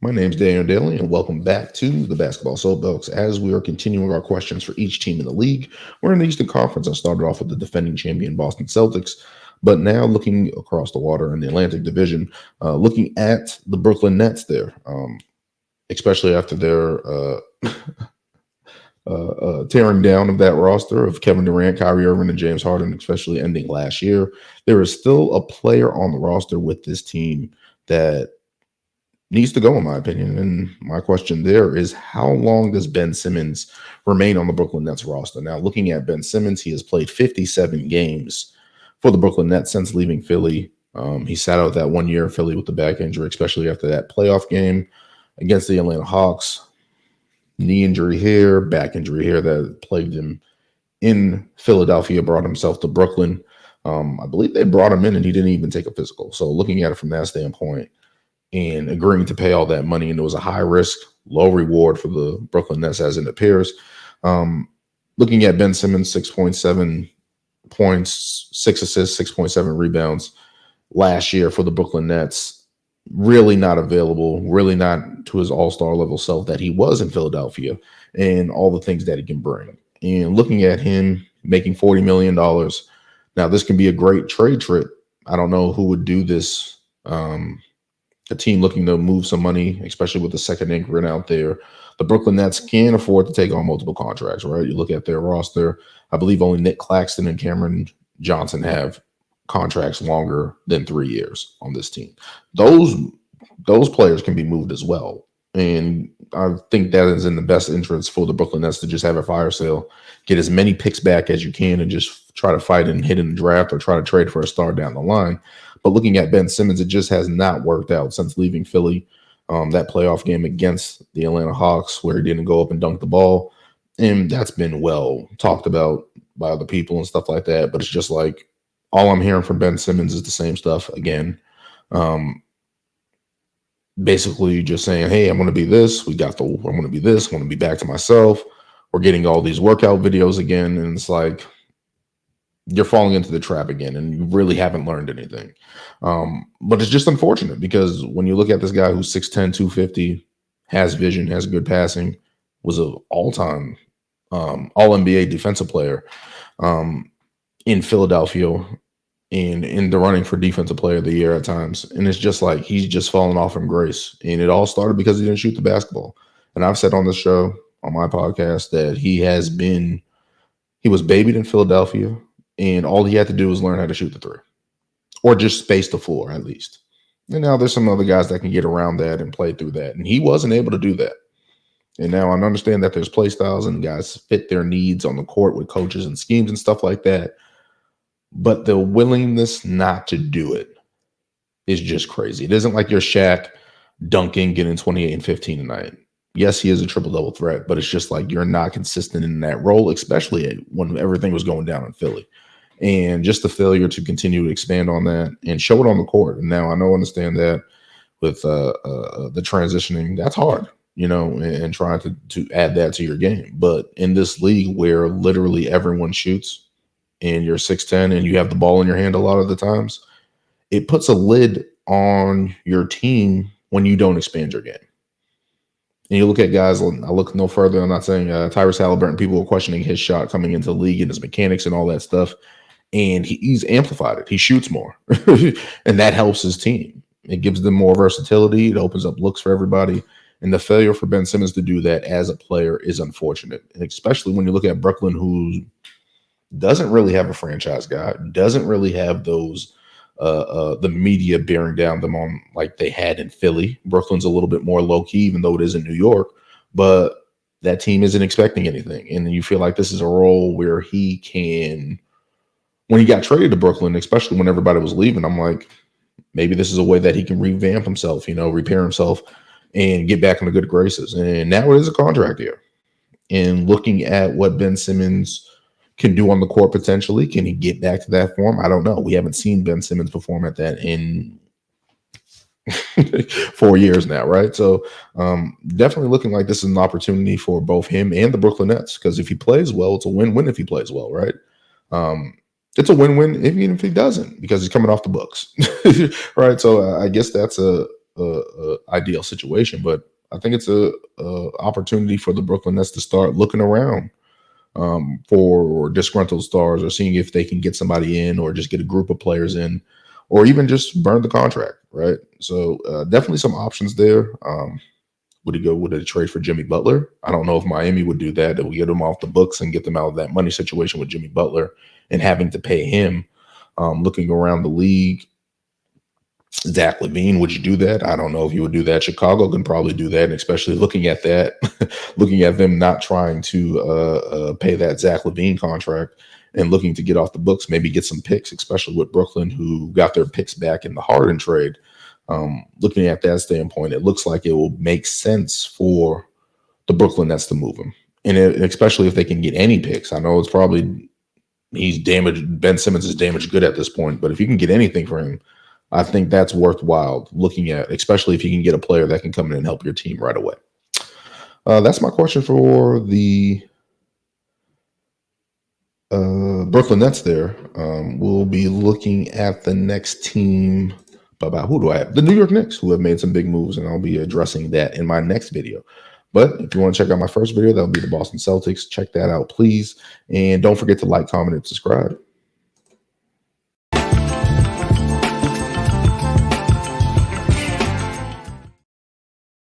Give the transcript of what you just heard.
My name's Daniel Daly, and welcome back to the Basketball Soapbox. As we are continuing our questions for each team in the league, we're in the Eastern Conference. I started off with the defending champion Boston Celtics, but now looking across the water in the Atlantic Division, looking at the Brooklyn Nets there, especially after their tearing down of that roster of Kevin Durant, Kyrie Irving, and James Harden, especially ending last year. There is still a player on the roster with this team that needs to go, in my opinion. And my question there is, how long does Ben Simmons remain on the Brooklyn Nets roster? Now, looking at Ben Simmons, he has played 57 games for the Brooklyn Nets since leaving Philly. He sat out that 1 year in Philly with the back injury, especially after that playoff game against the Atlanta Hawks. Knee injury here, back injury here that plagued him in Philadelphia, brought himself to Brooklyn. I believe they brought him in and he didn't even take a physical. So looking at it from that standpoint, and agreeing to pay all that money, and it was a high risk, low reward for the Brooklyn Nets as it appears. Looking at Ben Simmons, 6.7 points, 6 assists, 6.7 rebounds last year for the Brooklyn Nets. Really not available, really not to his all-star level self that he was in Philadelphia and all the things that he can bring. And looking at him making $40 million, now this can be a great trade trip. I don't know who would do this. A team looking to move some money, especially with the second anchor out there. The Brooklyn Nets can afford to take on multiple contracts, right? You look at their roster. I believe only Nick Claxton and Cameron Johnson have contracts longer than 3 years on this team. Those players can be moved as well. And I think that is in the best interest for the Brooklyn Nets to just have a fire sale, get as many picks back as you can, and just try to fight and hit in the draft or try to trade for a star down the line. But looking at Ben Simmons, it just has not worked out since leaving Philly. That playoff game against the Atlanta Hawks where he didn't go up and dunk the ball. And that's been well talked about by other people and stuff like that. But it's just like all I'm hearing from Ben Simmons is the same stuff again. Basically just saying, hey, I'm going to be this. I'm going to be this. I'm going to be back to myself. We're getting all these workout videos again. And it's like, you're falling into the trap again, and you really haven't learned anything. But it's just unfortunate because when you look at this guy who's 6'10", 250, has vision, has good passing, was an all-time All-NBA defensive player in Philadelphia and in the running for Defensive Player of the Year at times. And it's just like he's just fallen off from grace. And it all started because he didn't shoot the basketball. And I've said on this show, on my podcast, that he was babied in Philadelphia. And all he had to do was learn how to shoot the three or just space the floor at least. And now there's some other guys that can get around that and play through that. And he wasn't able to do that. And now I understand that there's play styles and guys fit their needs on the court with coaches and schemes and stuff like that. But the willingness not to do it is just crazy. It isn't like you're Shaq dunking, getting 28 and 15 a night. Yes, he is a triple-double threat, but it's just like you're not consistent in that role, especially when everything was going down in Philly. And just the failure to continue to expand on that and show it on the court. And now I understand that with the transitioning, that's hard, and trying to add that to your game. But in this league where literally everyone shoots and you're 6'10" and you have the ball in your hand a lot of the times, it puts a lid on your team when you don't expand your game. And you look at guys, I look no further, I'm not saying Tyrese Halliburton, people were questioning his shot coming into the league and his mechanics and all that stuff. And he's amplified it. He shoots more. And that helps his team. It gives them more versatility. It opens up looks for everybody. And the failure for Ben Simmons to do that as a player is unfortunate. And especially when you look at Brooklyn, who doesn't really have a franchise guy, doesn't really have those the media bearing down them on like they had in Philly. Brooklyn's a little bit more low-key, even though it is in New York. But that team isn't expecting anything. And you feel like this is a role where he can, when he got traded to Brooklyn, especially when everybody was leaving, I'm like, maybe this is a way that he can revamp himself, repair himself and get back in the good graces. And now it is a contract year. And looking at what Ben Simmons can do on the court potentially, can he get back to that form? I don't know. We haven't seen Ben Simmons perform at that in 4 years now, right? So definitely looking like this is an opportunity for both him and the Brooklyn Nets, because if he plays well, it's a win-win if he plays well, right? It's a win-win even if he doesn't, because he's coming off the books, right? So I guess that's a ideal situation, but I think it's a opportunity for the Brooklyn Nets to start looking around for disgruntled stars, or seeing if they can get somebody in, or just get a group of players in, or even just burn the contract, right? So definitely some options there. Would he go with a trade for Jimmy Butler? I don't know if Miami would do that. That we get him off the books and get them out of that money situation with Jimmy Butler and having to pay him. Looking around the league, Zach LaVine, would you do that? I don't know if you would do that. Chicago can probably do that, and especially looking at that, looking at them not trying to pay that Zach LaVine contract and looking to get off the books, maybe get some picks, especially with Brooklyn, who got their picks back in the Harden trade. Looking at that standpoint, it looks like it will make sense for the Brooklyn Nets to move him, and especially if they can get any picks. I know it's probably he's damaged. Ben Simmons is damaged good at this point, but if you can get anything for him, I think that's worthwhile looking at, especially if you can get a player that can come in and help your team right away. That's my question for the Brooklyn Nets there. We'll be looking at the next team. About who do I have? The New York Knicks, who have made some big moves, and I'll be addressing that in my next video. But if you want to check out my first video, that'll be the Boston Celtics. Check that out, please. And don't forget to like, comment, and subscribe.